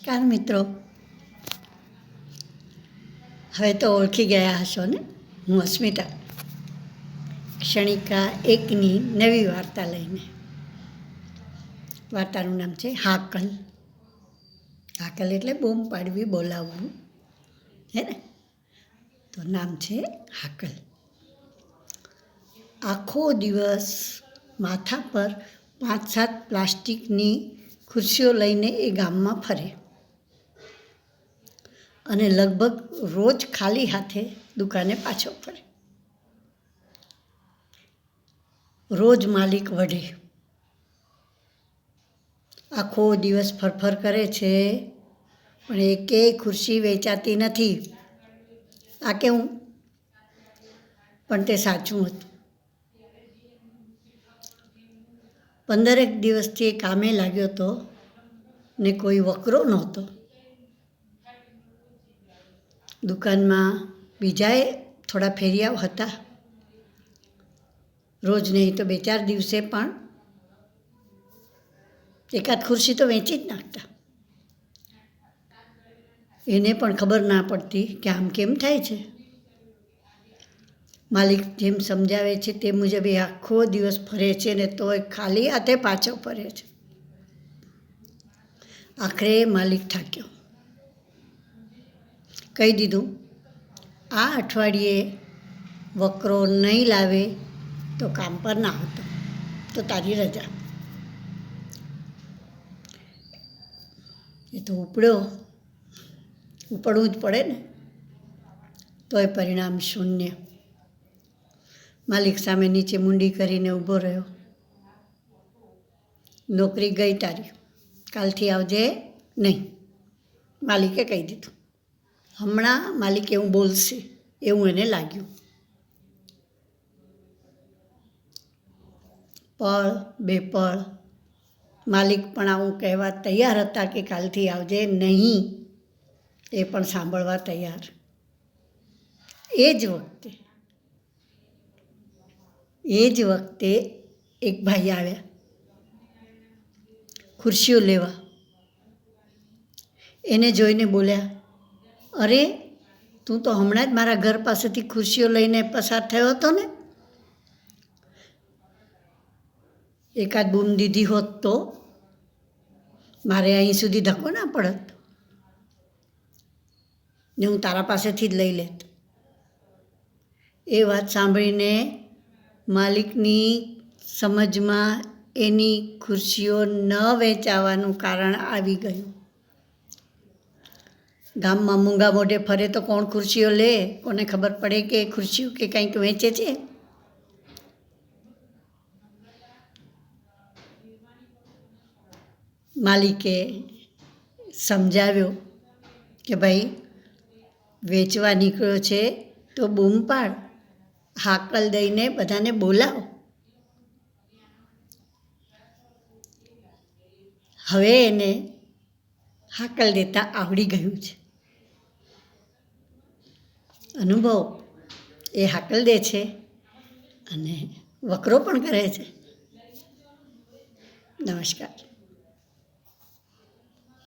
નમસ્કાર મિત્રો, હવે તો ઓળખી ગયા હશો ને. હું અસ્મિતા ક્ષણિકા એકની નવી વાર્તા લઈને. વાર્તાનું નામ છે હાકલ. હાકલ એટલે બૂમ પાડવી, બોલાવવું, હે ને. તો નામ છે હાકલ. આખો દિવસ માથા પર 5-7 પ્લાસ્ટિકની ખુરશીઓ લઈને એ ગામમાં ફરે અને લગભગ રોજ ખાલી હાથે દુકાને પાછો ફરે. રોજ માલિક વઢે. આખો દિવસ ફરફર કરે છે પણ એકેય ખુરશી વેચાતી નથી. આ કેવું? પણ તે સાચું હતું. 15 દિવસથી એ કામે લાગ્યો હતો ને કોઈ વકરો નહોતો. દુકાનમાં બીજાએ થોડા ફેરિયાઓ હતા. રોજ નહીં તો 2-4 દિવસે પણ એકાદ ખુરશી તો વેચી જ નાખતા. એને પણ ખબર ના પડતી કે આમ કેમ થાય છે. માલિક જેમ સમજાવે છે તે મુજબ એ આખો દિવસ ફરે છે ને તોય ખાલી હાથે પાછો ફરે છે. આખરે માલિક થાક્યો. કહી દીધું, આ અઠવાડિયે વકરો નહીં લાવે તો કામ પર ના હતો, તો તારી રજા. એ તો ઉપડવું જ પડે ને. તોય પરિણામ શૂન્ય. માલિક સામે નીચે મુંડી કરીને ઊભો રહ્યો. નોકરી ગઈ તારી, કાલથી આવજે નહીં, માલિકે કહી દીધું. હમણાં માલિક એવું બોલશે એવું એને લાગ્યું. પળ બે પળ માલિક પણ આવું કહેવા તૈયાર હતા કે કાલથી આવજે નહીં, એ પણ સાંભળવા તૈયાર. એ જ વખતે એક ભાઈ આવ્યા ખુરશીઓ લેવા. એને જોઈને બોલ્યા, અરે તું તો હમણાં જ મારા ઘર પાસેથી ખુરશીઓ લઈને પસાર થયો હતો ને. એકાદ બૂમ દીધી હોત તો મારે અહીં સુધી ધક્કો ના પડત ને હું તારા પાસેથી જ લઈ લેત. એ વાત સાંભળીને માલિકની સમજમાં એની ખુરશીઓ ન વેચાવાનું કારણ આવી ગયું. ગામમાં મૂંગા મોઢે ફરે તો કોણ ખુરશીઓ લે? કોને ખબર પડે કે ખુરશીઓ કે કંઈક વેચે છે? માલિકે સમજાવ્યો કે ભાઈ, વેચવા નીકળ્યો છે તો બૂમ પાડ, હાકલ દઈને બધાને બોલાવ. હવે એને હાકલ દેતા આવડી ગયું છે. અનુભવ, એ હાકલ દે છે અને વકરો પણ કરે છે. નમસ્કાર.